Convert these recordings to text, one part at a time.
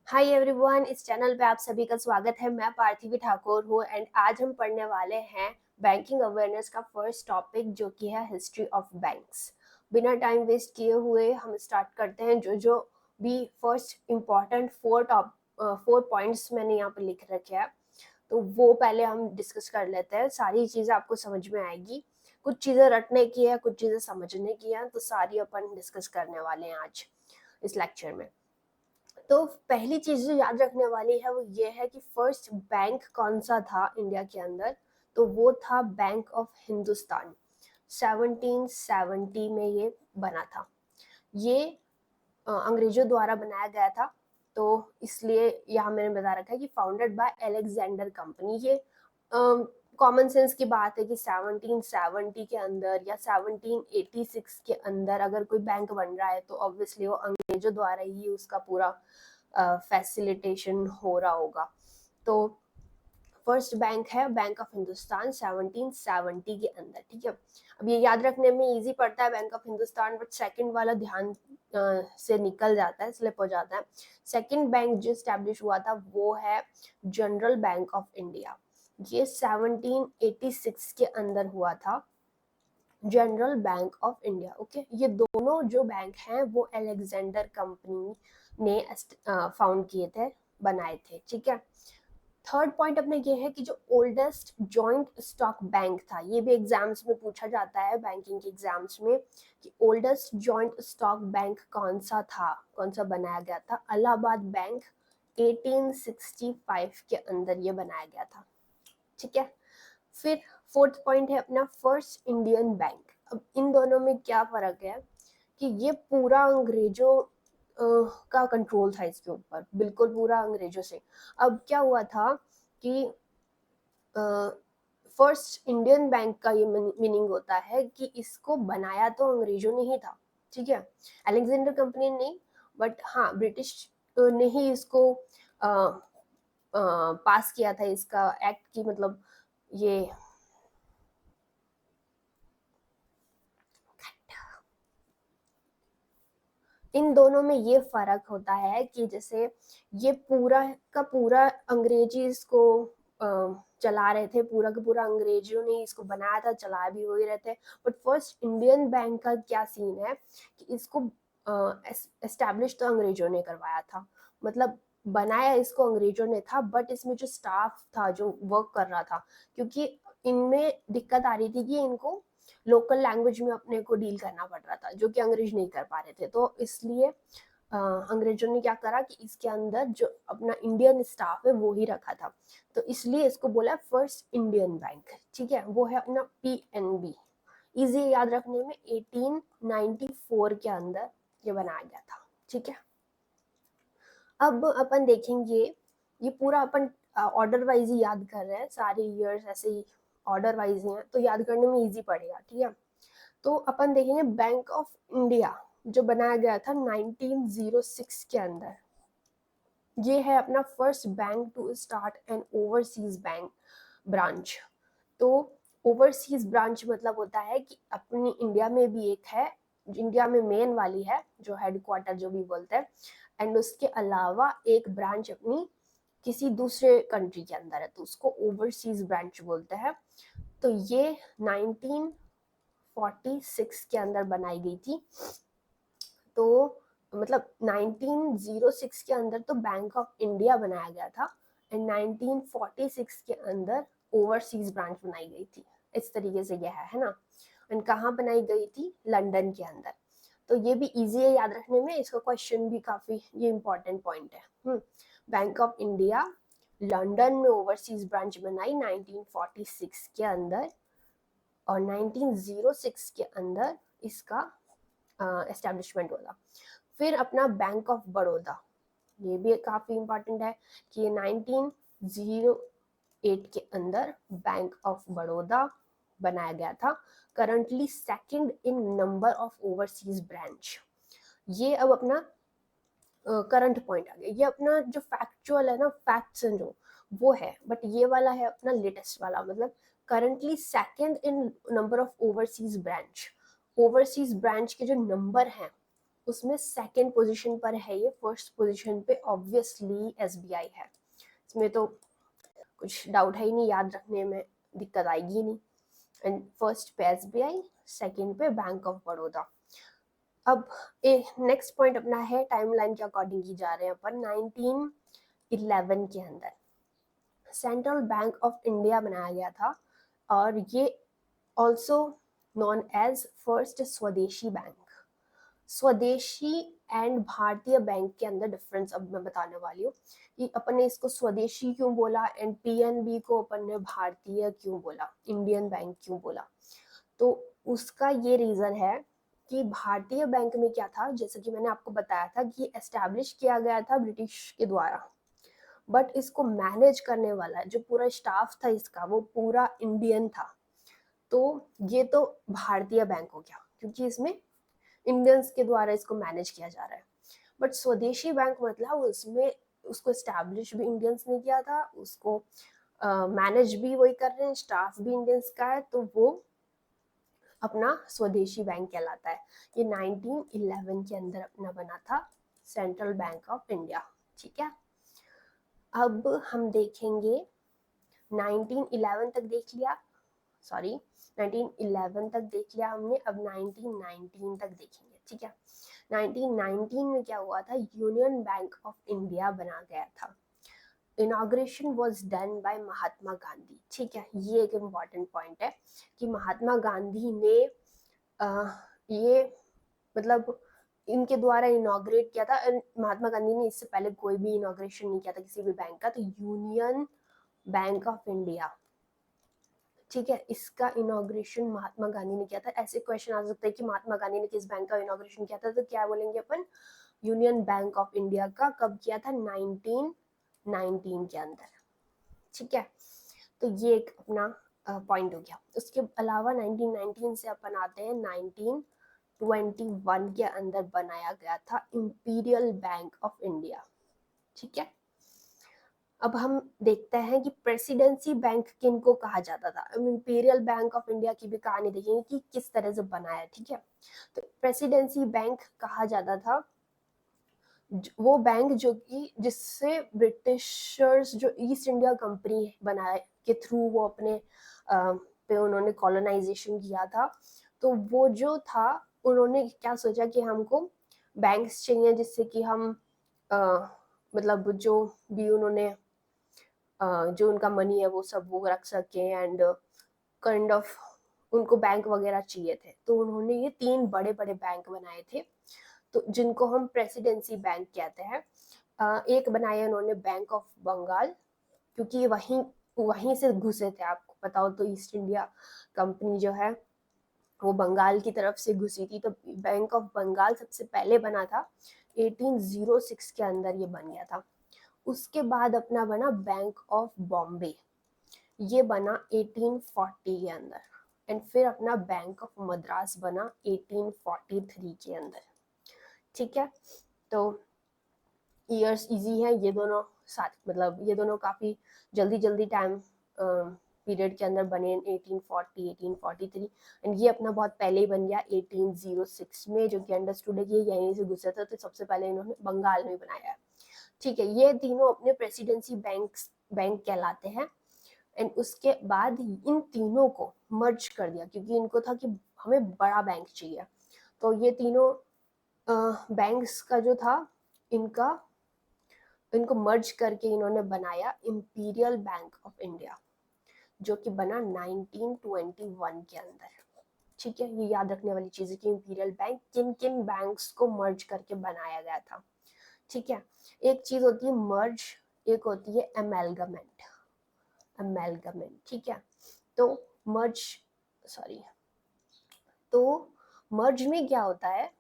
Hi everyone, इस channel पे आप सभी का स्वागत है। मैं पार्थिवी ठाकुर हूँ एंड आज हम पढ़ने वाले हैं बैंकिंग अवेयरनेस का फर्स्ट टॉपिक जो कि है हिस्ट्री ऑफ बैंक्स। बिना टाइम वेस्ट किए हुए हम स्टार्ट करते हैं। जो जो भी फर्स्ट इम्पॉर्टेंट फोर पॉइंट्स मैंने यहाँ पे लिख रखे हैं तो वो पहले हम डिस्कस कर लेते हैं। सारी चीज़ें आपको समझ में आएगी, कुछ चीज़ें रटने की है, कुछ चीज़ें समझने की है, तो सारी अपन डिस्कस करने वाले हैं आज इस लेक्चर में। तो पहली चीज जो याद रखने वाली है वो ये है कि फर्स्ट बैंक कौन सा था इंडिया के अंदर। तो वो था बैंक ऑफ हिंदुस्तान। 1770 में ये बना था। ये अंग्रेजों द्वारा बनाया गया था, तो इसलिए यहाँ मैंने बता रखा है कि फाउंडेड बाय अलेक्जेंडर कंपनी। ये कॉमन सेंस की बात है कि 1770 के अंदर या 1786 के अंदर अगर कोई बैंक बन रहा है तो ऑब्वियसली वो अंग्रेजों द्वारा ही उसका पूरा फैसिलिटेशन हो रहा होगा। तो फर्स्ट बैंक है बैंक ऑफ हिंदुस्तान 1770 के अंदर। ठीक है, अब ये याद रखने में इजी पड़ता है bank of Hindustan, but second वाला ध्यान से निकल जाता है, स्लिप हो जाता है। सेकंड बैंक जो स्टैब्लिश हुआ था वो है जनरल बैंक ऑफ इंडिया। ये 1786 के अंदर हुआ था, general bank of India. Okay, ये दोनों जो बैंक हैं वो अलेक्जेंडर कंपनी ने फाउंड किए थे, बनाए थे। ठीक है, थर्ड पॉइंट अपने ये है कि जो ओल्डेस्ट जॉइंट स्टॉक बैंक था, ये भी एग्जाम्स में पूछा जाता है, बैंकिंग के एग्जाम्स में, कि ओल्डेस्ट जॉइंट स्टॉक बैंक कौन सा था, कौन सा बनाया गया था। इलाहाबाद बैंक 1865 के अंदर ये बनाया गया था। ठीक है, फिर फोर्थ पॉइंट है अपना फर्स्ट इंडियन बैंक। अब इन दोनों में क्या फर्क है कि ये पूरा अंग्रेजों का कंट्रोल था इसके ऊपर, बिल्कुल पूरा अंग्रेजों से। अब क्या हुआ था कि फर्स्ट इंडियन बैंक का ये मीनिंग होता है कि इसको बनाया तो अंग्रेजों ने ही था। ठीक है, अलेक्जेंडर कंपनी नहीं, बट हाँ ब्रिटिश ने ही इसको पास किया था, इसका एक्ट की मतलब ये इन दोनों में ये फर्क होता है कि जैसे ये पूरा का पूरा अंग्रेजी इसको चला रहे थे, पूरा का पूरा अंग्रेजों ने इसको बनाया था, चला भी हो ही रहे थे। बट फर्स्ट इंडियन बैंक का क्या सीन है कि इसको एस्टैब्लिश तो अंग्रेजों ने करवाया था, मतलब बनाया इसको अंग्रेजों ने था, बट इसमें जो स्टाफ था जो वर्क कर रहा था, क्योंकि इनमें दिक्कत आ रही थी कि इनको लोकल लैंग्वेज में अपने को डील करना पड़ रहा था, जो कि अंग्रेज नहीं कर पा रहे थे। तो इसलिए अंग्रेजों ने क्या करा कि इसके अंदर जो अपना इंडियन स्टाफ है वो ही रखा था, तो इसलिए इसको बोला फर्स्ट इंडियन बैंक। ठीक है, वो है अपना PNB। इजी याद रखने में, 1894 के अंदर ये बनाया गया था। ठीक है, अब अपन देखेंगे, ये पूरा अपन ऑर्डर वाइज ही याद कर रहे हैं, सारे ईयर्स ऐसे ही ऑर्डर वाइज ही हैं, तो याद करने में इजी पड़ेगा। ठीक है, तो अपन देखेंगे बैंक ऑफ इंडिया जो बनाया गया था 1906 के अंदर। ये है अपना first bank to start an overseas bank branch. तो ओवरसीज ब्रांच मतलब होता है कि अपनी इंडिया में भी एक है, इंडिया में मेन वाली है जो हेडक्वार्टर जो भी बोलते हैं, एंड उसके अलावा एक ब्रांच अपनी किसी दूसरे कंट्री के अंदर है, तो उसको ओवरसीज ब्रांच बोलते हैं। तो ये 1946 के अंदर बनाई गई थी। तो मतलब 1906 के अंदर तो बैंक ऑफ इंडिया बनाया गया था, एंड 1946 के अंदर ओवरसीज ब्रांच बनाई गई थी। इस तरीके से यह है ना। एंड कहाँ बनाई गई थी? लंदन के अंदर। तो ये भी इजी है याद रखने में, इसका क्वेश्चन भी काफी ये इंपॉर्टेंट पॉइंट है। बैंक ऑफ इंडिया लंदन में ओवरसीज ब्रांच बनाई 1946 के अंदर, और 1906 के अंदर इसका एस्टेब्लिशमेंट होगा। फिर अपना बैंक ऑफ बड़ौदा, ये भी काफी इंपॉर्टेंट है कि ये 1908 के अंदर बैंक ऑफ बड़ौदा बनाया गया था, currently second in number of overseas branch. ये अब अपना करंट पॉइंट आ गया, ये अपना जो फैक्चुअल है ना, फैक्ट्स हैं जो वो है, बट ये वाला है अपना लेटेस्ट वाला, मतलब currently second in number of overseas branch. Overseas branch के जो नंबर हैं उसमें सेकंड पोजीशन पर है ये, फर्स्ट पोजीशन पे ऑब्वियसली एसबीआई है, इसमें तो कुछ डाउट है ही नहीं, याद रखने में दिक्कत आएगी नहीं। एंड फर्स्ट पे एसबीआई, सेकंड पे बैंक ऑफ बड़ौदा। अब नेक्स्ट पॉइंट अपना है टाइमलाइन के अकॉर्डिंग की जा रहे हैं अपन। 1911 के अंदर सेंट्रल बैंक ऑफ इंडिया बनाया गया था, और ये ऑल्सो नॉन एज फर्स्ट स्वदेशी बैंक। स्वदेशी एंड भारतीय बैंक के अंदर डिफरेंस अब मैं बताने वाली हूँ कि अपन ने इसको स्वदेशी क्यों बोला एंड पीएनबी को अपन ने भारतीय क्यों बोला, इंडियन बैंक क्यों बोला। तो उसका ये रीजन है कि भारतीय बैंक में क्या था, जैसे कि मैंने आपको बताया था कि एस्टैब्लिश किया गया था ब्रिटिश के द्वारा, बट इसको मैनेज करने वाला जो पूरा स्टाफ था इसका, वो पूरा इंडियन था। तो ये तो भारतीय बैंक हो गया क्योंकि इसमें इंडियंस के द्वारा इसको मैनेज किया जा रहा है। बट स्वदेशी बैंक मतलब उसमें उसको एस्टैब्लिश भी इंडियंस ने किया था, उसको मैनेज भी वही कर रहे हैं, स्टाफ भी इंडियंस का है, तो वो अपना स्वदेशी बैंक कहलाता है। ये 1911 के अंदर अपना बना था सेंट्रल बैंक ऑफ इंडिया। ठीक है, अब हम देखेंगे 1911 तक देख लिया, सॉरी 1911 तक देख लिया हमने, अब 1919 तक देखेंगे। ठीक है, 1919 में क्या हुआ था, यूनियन बैंक ऑफ इंडिया बना गया था। Inauguration was done by Mahatma Gandhi. ठीक है, ये एक इम्पॉर्टेंट पॉइंट है कि महात्मा गांधी ने ये मतलब इनके द्वारा इनॉग्रेट किया था। महात्मा गांधी ने इससे पहले कोई भी इनॉग्रेशन नहीं किया था किसी भी बैंक का, तो यूनियन बैंक ऑफ इंडिया, ठीक है, इसका इनॉग्रेशन महात्मा गांधी ने किया था। ऐसे क्वेश्चन आ सकते हैं कि महात्मा गांधी ने किस बैंक का इनॉग्रेशन किया था, तो क्या बोलेंगे अपन, यूनियन बैंक ऑफ इंडिया का। कब किया था, 1919 के अंदर। ठीक है, तो ये एक अपना पॉइंट हो गया। उसके अलावा 1919 से अपन आते हैं 1921 के अंदर बनाया गया था इंपीरियल बैंक ऑफ इंडिया। ठीक है, अब हम देखते हैं कि प्रेसिडेंसी बैंक किनको कहा जाता था। अब इंपीरियल बैंक ऑफ इंडिया की भी कहानी देखेंगे कि किस तरह से बनाया। ठीक है, तो प्रेसिडेंसी बैंक कहा जाता था वो बैंक जो कि जिससे ब्रिटिशर्स जो ईस्ट इंडिया कंपनी बनाए के थ्रू वो अपने पे उन्होंने कॉलोनाइजेशन किया था। तो वो जो था, उन्होंने क्या सोचा कि हमको बैंक्स चाहिए जिससे कि हम मतलब जो भी उन्होंने जो उनका मनी है वो सब वो रख सके, एंड काइंड ऑफ उनको बैंक वगैरह चाहिए थे। तो उन्होंने ये 3 बड़े बड़े बैंक बनाए थे, तो जिनको हम प्रेसिडेंसी बैंक कहते हैं। एक बनाया उन्होंने बैंक ऑफ बंगाल, क्योंकि वहीं वहीं से घुसे थे, आपको पता हो तो ईस्ट इंडिया कंपनी जो है वो बंगाल की तरफ से घुसी थी। तो बैंक ऑफ बंगाल सबसे पहले बना था, 1806 के अंदर ये बन गया था। उसके बाद अपना बना बैंक ऑफ बॉम्बे, ये बना 1840 के अंदर। एंड फिर अपना बैंक ऑफ मद्रास बना 1843 के अंदर। ठीक है, तो ईयर्स इजी है ये दोनों साथ, मतलब ये दोनों काफ़ी जल्दी जल्दी टाइम पीरियड के अंदर बने, 1840 1843। एंड ये अपना बहुत पहले ही बन गया 1806 में, जो कि अंडरस्टूड है कि यहीं से गुजरा था, तो सबसे पहले इन्होंने बंगाल में बनाया है। ठीक है, ये तीनों अपने प्रेसिडेंसी बैंक कहलाते हैं। एंड उसके बाद इन तीनों को मर्ज कर दिया, क्योंकि इनको था कि हमें बड़ा बैंक चाहिए। तो ये तीनों बैंक्स का जो था इनको मर्ज करके इन्होंने बनाया इंपीरियल बैंक ऑफ इंडिया, जो कि बना 1921 के अंदर। ठीक है, ये याद रखने वाली चीज है कि इंपीरियल बैंक किन किन बैंक्स को मर्ज करके बनाया गया था। ठीक है, एक चीज होती है मर्ज, एक होती है एमेलगमेंट। ठीक है, तो मर्ज सॉरी तो मर्ज में क्या होता है,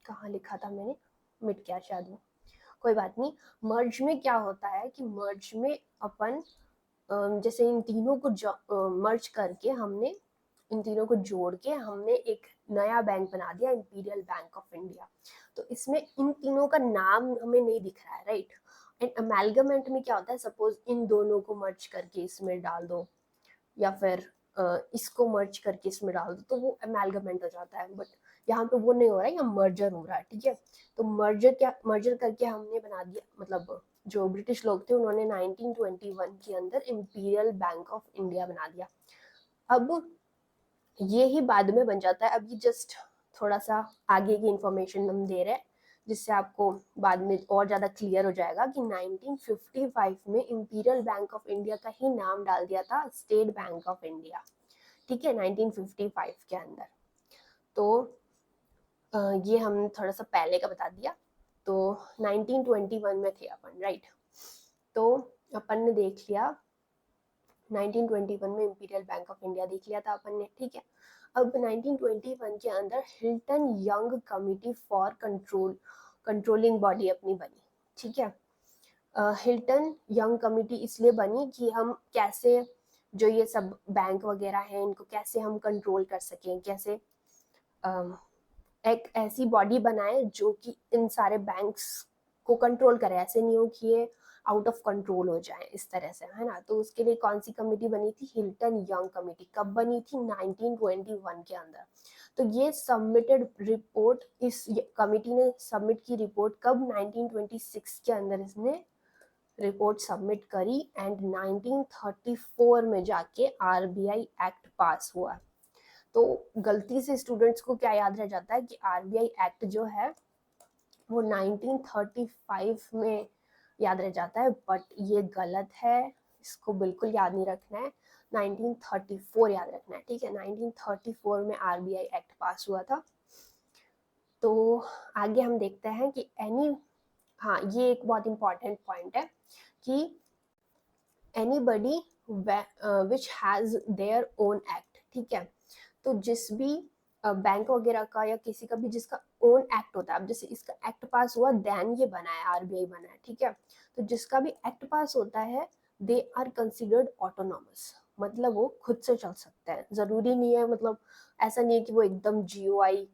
कहाँ लिखा था मैंने, मिट गया शायद वो, कोई बात नहीं। मर्ज में क्या होता है कि मर्ज में अपन जैसे इन तीनों को मर्ज करके हमने इन तीनों को जोड़ के हमने एक नया बैंक बना दिया, इंपीरियल बैंक ऑफ इंडिया। तो इसमें इन तीनों का नाम हमें नहीं दिख रहा है, राइट। एंड अमेलगमेंट में क्या होता है, सपोज इन दोनों को मर्ज करके इसमें डाल दो, या फिर इसको मर्ज करके इसमें डाल दो, तो वो अमेलगमेंट हो जाता है। बट यहाँ पे वो नहीं हो रहा है, यहाँ मर्जर हो रहा है, ठीक है। तो मर्जर करके हमने बना दिया, मतलब जो ब्रिटिश लोग थे उन्होंने 1921 के अंदर इंपीरियल बैंक ऑफ इंडिया बना दिया। अब ये ही बाद में बन जाता है, अभी जस्ट थोड़ा सा आगे की इंफॉर्मेशन हम दे रहे हैं जिससे आपको बाद में और ज़्यादा क्लियर हो जाएगा कि 1955 में इंपीरियल बैंक ऑफ इंडिया का ही नाम डाल दिया था स्टेट बैंक ऑफ इंडिया, ठीक है, 1955 के अंदर। तो ये हम थोड़ा सा पहले का बता दिया। तो 1921 में थे अपन, राइट। तो अपन ने देख लिया 1921 में इंपीरियल बैंक ऑफ इंडिया देख लिया था अपन ने, ठीक है। अब 1921 के अंदर Hilton young committee for controlling body अपनी बनी, ठीक है। हिल्टन यंग कमिटी इसलिए बनी कि हम कैसे जो ये सब बैंक वगैरह हैं इनको कैसे हम कंट्रोल कर सकें, कैसे एक ऐसी बॉडी बनाए जो कि इन सारे बैंक्स को कंट्रोल करे, ऐसे नहीं हो कि ये आउट ऑफ कंट्रोल हो जाए इस तरह से, है ना। तो उसके लिए कौन सी कमेटी बनी थी, हिल्टन यंग कमेटी। कब बनी थी, 1921 के अंदर। तो ये सबमिटेड रिपोर्ट, इस कमेटी ने सबमिट की रिपोर्ट कब, 1926 के अंदर इसने रिपोर्ट सबमिट करी एंड 1934 में जाके आरबीआई एक्ट पास हुआ। तो गलती से स्टूडेंट्स को क्या याद रह जाता है कि आरबीआई एक्ट जो है वो 1935 में याद रह जाता है, बट ये गलत है, इसको बिल्कुल याद नहीं रखना है, 1934 याद रखना है, ठीक है। 1934 में आरबीआई एक्ट पास हुआ था। तो आगे हम देखते हैं कि हाँ ये एक बहुत इंपॉर्टेंट पॉइंट है कि anybody which has their own act, ठीक है। तो जिस भी बैंक वगैरह का या किसी का भी जिसका ओन एक्ट होता है, अब जैसे इसका एक्ट पास हुआ देन ये बना है, आरबीआई बना है, ठीक है। तो जिसका भी एक्ट पास होता है दे आर कंसिडर्ड ऑटोनॉमस, मतलब वो खुद से चल सकते हैं, जरूरी नहीं है, मतलब ऐसा नहीं है कि वो एकदम जीओआई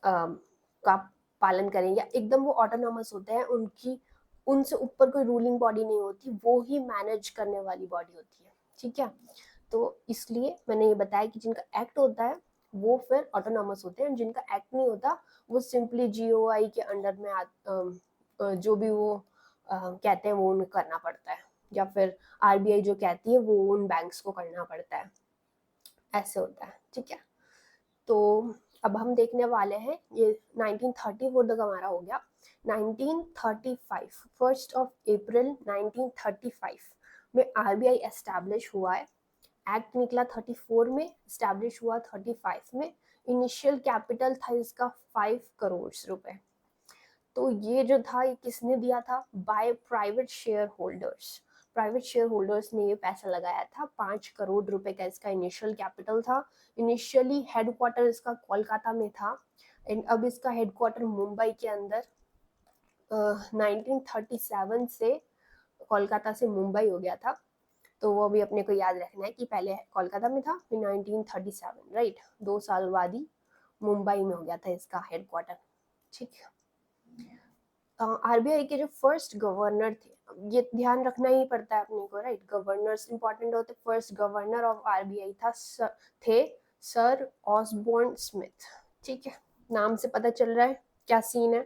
का पालन करें या एकदम वो ऑटोनॉमस होते हैं, उनकी उनसे ऊपर कोई रूलिंग बॉडी नहीं होती, वो ही मैनेज करने वाली बॉडी होती है, ठीक है। तो इसलिए मैंने ये बताया कि जिनका एक्ट होता है वो फिर ऑटोनॉमस होते हैं, जिनका एक्ट नहीं होता वो सिंपली जीओआई के अंडर में जो भी वो कहते हैं वो उन्हें करना पड़ता है, या फिर आरबीआई जो कहती है वो उन बैंक्स को करना पड़ता है, ऐसे होता है, ठीक है। तो अब हम देखने वाले हैं ये 1934 तक हमारा हो गया। 1935 1 अप्रैल 1935 में आरबीआई एस्टैब्लिश हुआ है। एक्ट निकला 34 में, एस्टैब्लिश हुआ 35 में। इनिशियल कैपिटल था इसका 5 करोड़ रुपए। तो ये जो था ये किसने दिया था, by private share holders. Private share holders ने ये पैसा लगाया था, 5 करोड़ रुपए का इसका इनिशियल कैपिटल था। इनिशियली हेडक्वार्टर इसका कोलकाता में था एंड अब इसका हेडक्वार्टर मुंबई के अंदर 1937 से कोलकाता से मुंबई हो गया था। तो वो भी अपने को याद रखना है कि पहले कोलकाता में था फिर 1937, राइट, 2 साल बाद ही मुंबई में हो गया था इसका हेडक्वार्टर, ठीक है। आरबीआई के जो फर्स्ट गवर्नर थे, ये ध्यान रखना ही पड़ता है अपने को, राइट, गवर्नर्स इंपॉर्टेंट होते। फर्स्ट गवर्नर ऑफ आरबीआई थे सर ऑसबोर्न स्मिथ, ठीक है। नाम से पता चल रहा है क्या सीन है,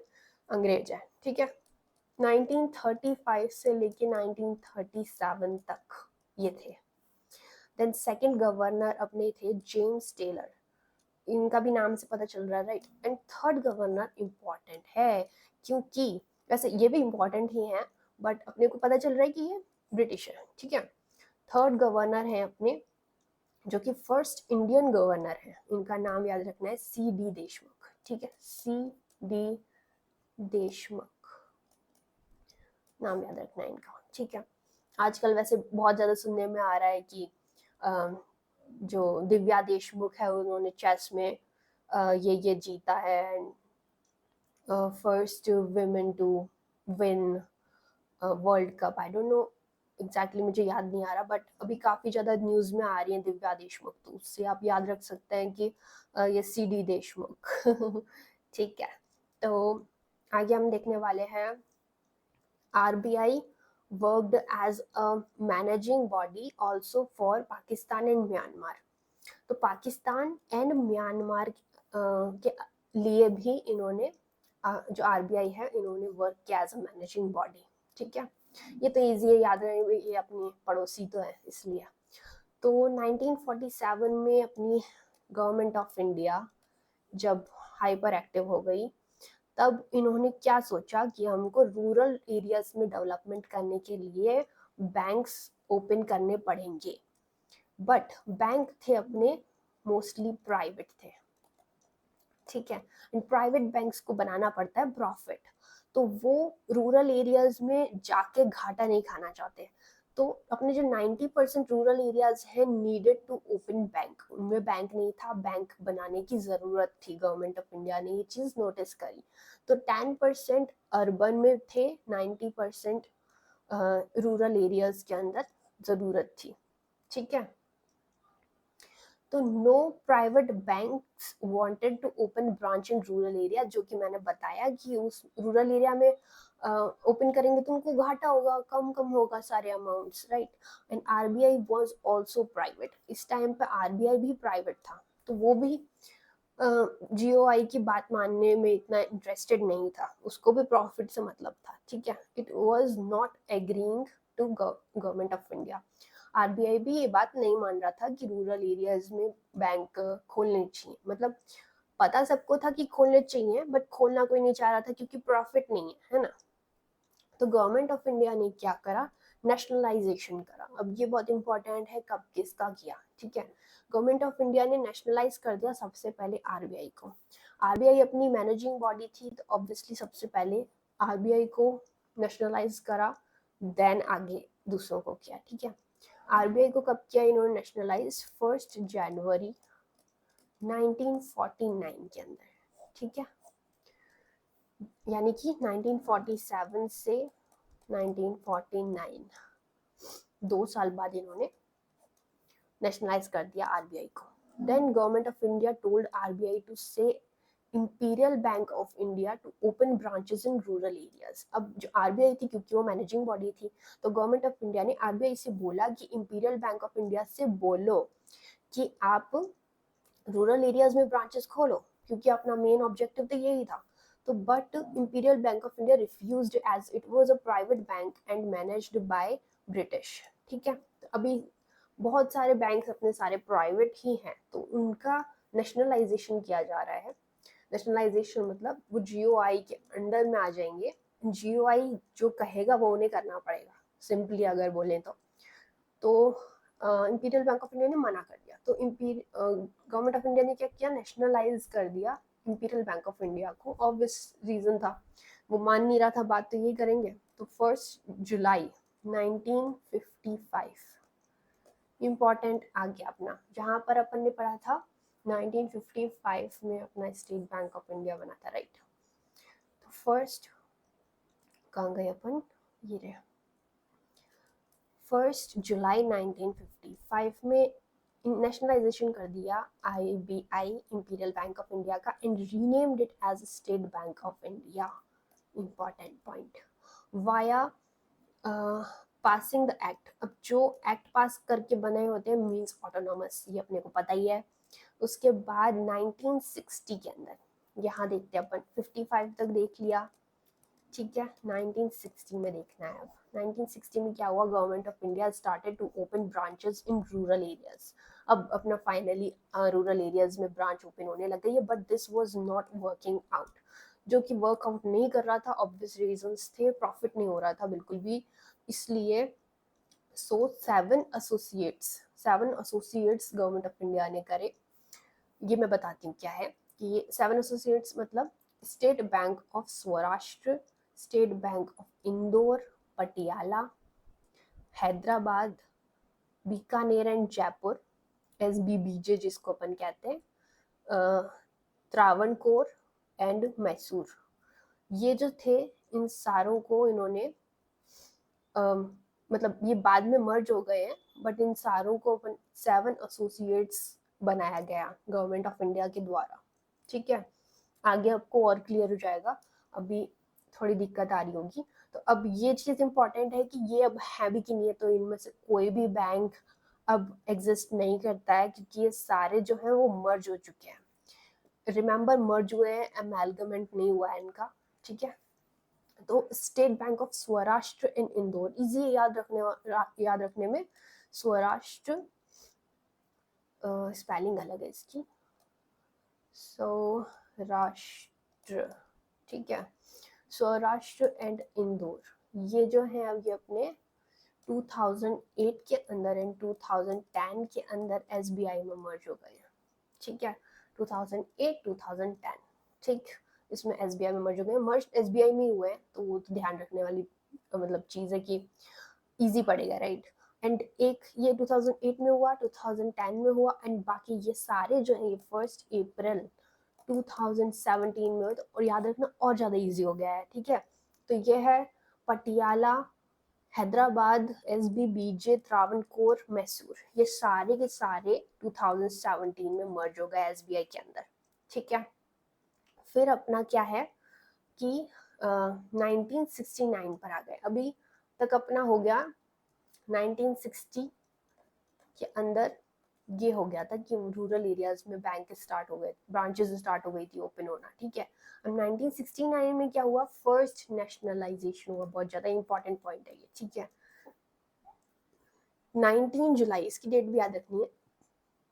अंग्रेज है, ठीक है। 1935 से लेके 1937 तक ये थे। देन सेकंड गवर्नर अपने थे जेम्स टेलर, इनका भी नाम से पता चल रहा है, right. And third governor important है क्योंकि वैसे ये भी इंपॉर्टेंट ही है बट अपने को पता चल रहा है कि ये ब्रिटिश है, ठीक है। थर्ड गवर्नर है अपने जो कि फर्स्ट इंडियन गवर्नर है, इनका नाम याद रखना है सी डी देशमुख, ठीक है, सी डी देशमुख नाम याद रखना है इनका, ठीक है। आजकल वैसे बहुत ज्यादा सुनने में आ रहा है कि जो दिव्या देशमुख है उन्होंने चेस में ये जीता है, first women to win world cup. I don't know exactly, मुझे याद नहीं आ रहा बट अभी काफी ज्यादा न्यूज में आ रही है दिव्या देशमुख, तो उससे आप याद रख सकते हैं कि ये सी डी देशमुख ठीक है। तो आगे हम देखने वाले हैं RBI worked as a managing body also for Pakistan and Myanmar। तो पाकिस्तान एंड म्यांमार के लिए भी इन्होंने जो आरबीआई है इन्होंने वर्क किया एज अ मैनेजिंग बॉडी। ठीक है, ये तो इजी है याद रहे, ये अपनी पड़ोसी तो है इसलिए। तो 1947 में अपनी गवर्नमेंट ऑफ इंडिया जब हाइपर एक्टिव हो गई, तब इन्होंने क्या सोचा कि हमको रूरल एरियाज में डेवलपमेंट करने के लिए बैंक्स ओपन करने पड़ेंगे। बट बैंक थे अपने मोस्टली प्राइवेट थे। ठीक है, एंड प्राइवेट बैंक्स को बनाना पड़ता है प्रॉफिट, तो वो रूरल एरियाज में जाके घाटा नहीं खाना चाहते। तो अपने जो 90% रूरल एरियाज है नीडेड टू ओपन बैंक, उनमें बैंक नहीं था, बैंक बनाने की जरूरत थी। गवर्नमेंट ऑफ इंडिया ने ये चीज नोटिस करी, तो 10% अर्बन में थे, 90% रूरल एरियाज के अंदर जरूरत थी। ठीक है, तो no private banks wanted to open branch in rural area, जो कि मैंने बताया कि उस रूरल एरिया में ओपन करेंगे तो उनको घाटा होगा, कम कम होगा सारे amounts, right. And RBI was also private, इस टाइम पे आरबीआई भी प्राइवेट था, तो वो भी जीओआई की बात मानने में इतना इंटरेस्टेड नहीं था, उसको भी प्रॉफिट से मतलब था। ठीक है, it was not agreeing to government of India. RBI भी ये बात नहीं मान रहा था कि रूरल एरियाज में बैंक खोलने चाहिए, मतलब पता सबको था कि खोलने चाहिए, बट खोलना कोई नहीं चाह रहा था क्योंकि प्रॉफिट नहीं है ना। तो गवर्नमेंट ऑफ इंडिया ने क्या करा, नेशनलाइजेशन करा। अब ये बहुत इंपॉर्टेंट है, कब किसका किया। ठीक है, गवर्नमेंट ऑफ इंडिया ने नेशनलाइज कर दिया सबसे पहले आरबीआई को। आरबीआई अपनी मैनेजिंग बॉडी थी, तो ऑब्वियसली सबसे पहले आरबीआई को नेशनलाइज करा, देन आगे दूसरों को किया। ठीक है, आरबीआई को कब किया इन्होंने नेशनलाइज, 1 जनवरी 1949 के अंदर। ठीक है, यानी कि 1947 से 1949, 2 साल बाद इन्होंने नेशनलाइज कर दिया आरबीआई को। Then government of India told RBI to say Imperial bank of India to open branches in rural areas. अब जो आरबीआई थी, क्योंकि वो मैनेजिंग बॉडी थी, तो गवर्नमेंट ऑफ इंडिया ने आरबीआई से बोला कि इंपीरियल बैंक ऑफ इंडिया से बोलो कि आप रूरल एरियाज में ब्रांचेस खोलो, क्योंकि अपना मेन ऑब्जेक्टिव तो यही था। तो but imperial bank of India refused as it was a private bank and managed by British. ठीक है, तो अभी बहुत सारे बैंक्स अपने सारे प्राइवेट ही हैं, तो उनका नेशनलाइजेशन किया जा रहा है। नेशनलाइजेशन मतलब वो जीओआई के अंडर में आ जाएंगे, जीओआई जो कहेगा वो उन्हें करना पड़ेगा, सिंपली अगर बोलें तो इंपीरियल बैंक ऑफ इंडिया ने मना कर दिया, तो गवर्नमेंट ऑफ इंडिया ने क्या किया, नेशनलाइज कर दिया इंपीरियल बैंक ऑफ इंडिया को। ऑब्वियस रीजन था, वो मान नहीं रहा था बात, तो ये करेंगे। तो 1 जुलाई 1955 इम्पॉर्टेंट आ गया अपना, जहां पर अपन ने पढ़ा था 1955 में अपना स्टेट बैंक ऑफ इंडिया बना था, राइट। तो फर्स्ट कहाँ गए अपन, ये रहे, 1 जुलाई 1955 में नेशनलाइजेशन कर दिया IBI, Imperial bank of India का, and renamed it as State Bank of India. Important point, via passing the act. अब जो एक्ट पास करके बने होते हैं मींस ऑटोनॉमस, ये अपने को पता ही है। उसके बाद 1960 के अंदर, यहाँ देखते हैं अपन, 55 तक देख लिया। ठीक है, 1960 में देखना है। अब 1960 में क्या हुआ, government of India started to open branches in rural areas. अब अपना फाइनली रूरल एरियाज में ब्रांच ओपन होने लग गई है, but this was not working out. जो कि वर्कआउट नहीं कर रहा था, ऑब्वियस रीजंस थे, प्रॉफिट नहीं हो रहा था बिल्कुल भी, इसलिए सो 7 एसोसिएट्स गवर्नमेंट ऑफ इंडिया ने करे। ये मैं बताती हूँ क्या है कि ये 7 एसोसिएट्स मतलब state Bank of Saurashtra, state Bank of Indore, Patiala, Hyderabad, Bikaner and Jaipur, SBBJ जिसको अपन कहते हैं, त्रावणकोर एंड मैसूर। ये जो थे, इन सारों को इन्होंने मतलब ये बाद में मर्ज हो गए हैं, बट इन सारों को अपन 7 एसोसिएट्स बनाया गया गवर्नमेंट ऑफ इंडिया के द्वारा। ठीक है, आगे आपको और क्लियर हो जाएगा, अभी थोड़ी दिक्कत आ रही होगी। तो अब ये चीज इंपॉर्टेंट है कि ये अब है भी कि नहीं है, तो इनमें से कोई भी बैंक अब एग्जिस्ट नहीं करता है, क्योंकि ये सारे जो हैं वो मर्ज हो चुके हैं। रिमेंबर मर्ज हुए हैं, अमेलगमेंट नहीं हुआ है इनका, ठीक है। तो state Bank of स्वराष्ट्र in Indore, easy याद रखने में। स्वराष्ट्र स्पेलिंग अलग है इसकी, सौराष्ट्र, ठीक है। सौराष्ट्र एंड इंदौर, ये जो है अब ये अपने 2008 के अंदर एंड 2010 के अंदर एसबीआई में मर्ज हो गए, ठीक है। 2008 2010, ठीक, इसमें एसबीआई में मर्ज हो गए। मर्ज एसबीआई में ही हुए हैं, तो वो तो ध्यान रखने वाली मतलब चीज़ है कि इजी पड़ेगा, राइट। एंड एक ये 2008 में हुआ, 2010 में हुआ, एंड बाकी ये सारे जो है ये 1 अप्रैल 2017 में हुए। तो और याद रखना और ज़्यादा इजी हो गया है, ठीक है। तो ये है पटियाला, हैदराबाद, एसबी, बीजे, त्रावणकोर, मैसूर, ये सारे के सारे 2017 में मर्ज हो गए एसबीआई के अंदर, ठीक है। फिर अपना क्या है कि 1969 पर आ गए। अभी तक अपना हो गया 1960 के अंदर ये हो गया था कि रूरल एरियाज में बैंक स्टार्ट हो गए, ब्रांचेस स्टार्ट हो गई थी ओपन होना, ठीक है। अब 1969 में क्या हुआ, फर्स्ट नेशनलाइजेशन हुआ, बहुत ज्यादा इंपॉर्टेंट पॉइंट है ये, ठीक है। 19 जुलाई, इसकी डेट भी याद रखनी है,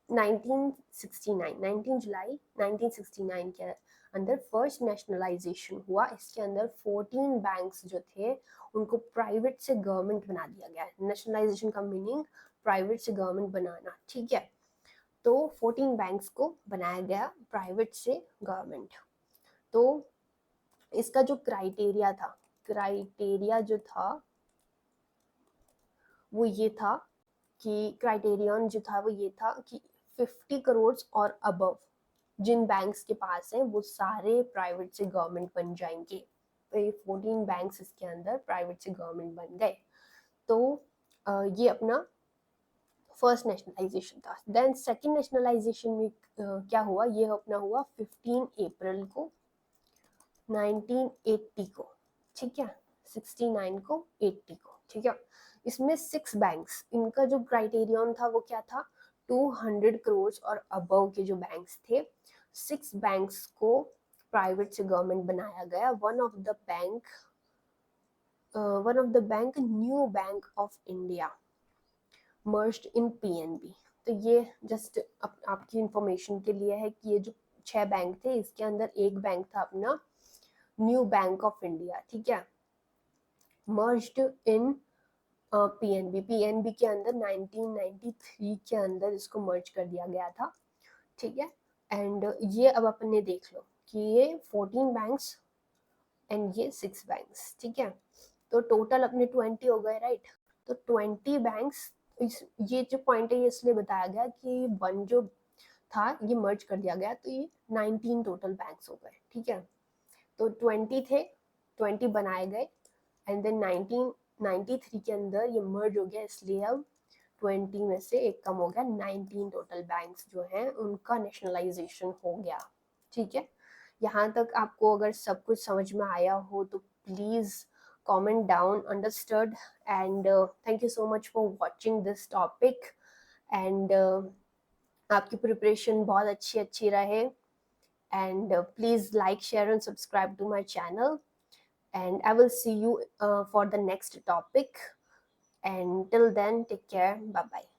19 जुलाई 1969 के अंदर फर्स्ट नेशनलाइजेशन हुआ। इसके अंदर 14 बैंक्स जो थे उनको प्राइवेट से गवर्नमेंट बना दिया गया। नेशनलाइजेशन का मीनिंग प्राइवेट से गवर्नमेंट बनाना, ठीक है। तो 14 बैंक्स को बनाया गया प्राइवेट से गवर्नमेंट। तो इसका जो क्राइटेरिया जो था वो ये था कि क्राइटेरियन जो था वो ये था कि 50 करोड़ और अबव जिन बैंक्स के पास है वो सारे प्राइवेट से गवर्नमेंट बन जाएंगे। तो ये 14 बैंक्स इसके अंदर प्राइवेट से गवर्नमेंट बन गए। तो ये अपना फर्स्ट नेशनलाइजेशन था। देन सेकंड नेशनलाइजेशन में क्या हुआ, ये अपना हुआ 15 अप्रैल को 1980 को, ठीक है। 69 को 80 को, ठीक है। इसमें 6 बैंक्स, इनका जो क्राइटेरियन था वो क्या था, 200 करोड़ और अबव के जो बैंक्स थे, 6 बैंक्स को प्राइवेट से गवर्नमेंट बनाया गया। One of the bank new bank of India merged in PNB. तो ये जस्ट आपकी इंफॉर्मेशन के लिए है कि ये जो 6 बैंक थे इसके अंदर एक बैंक था अपना न्यू बैंक ऑफ इंडिया, ठीक है, मर्ज्ड इन पीएनबी के अंदर 1993 के अंदर इसको मर्ज कर दिया गया था, ठीक है। एंड ये अब अपने देख लो कि ये 14 बैंक्स एंड ये 6 बैंक्स, ठीक है। तो टोटल अपने 20 हो गए, राइट। तो 20 बैंक्स, ये जो पॉइंट है ये इसलिए बताया गया कि वन जो था ये मर्ज कर दिया गया, तो ये 19 टोटल बैंक्स हो गए, ठीक है। तो 20 थे, 20 बनाए गए एंड देन 1993 के अंदर ये मर्ज हो गया, इसलिए अब 20 में से एक कम हो गया, 19 टोटल बैंक्स जो हैं उनका नेशनलाइजेशन हो गया, ठीक है। यहाँ तक आपको अगर सब कुछ समझ में आया हो तो please comment down understood and thank you so much for watching this topic and आपकी प्रिपरेशन बहुत अच्छी रहे and please like, share and subscribe to my channel and I will see you for the next topic and till then take care, bye bye.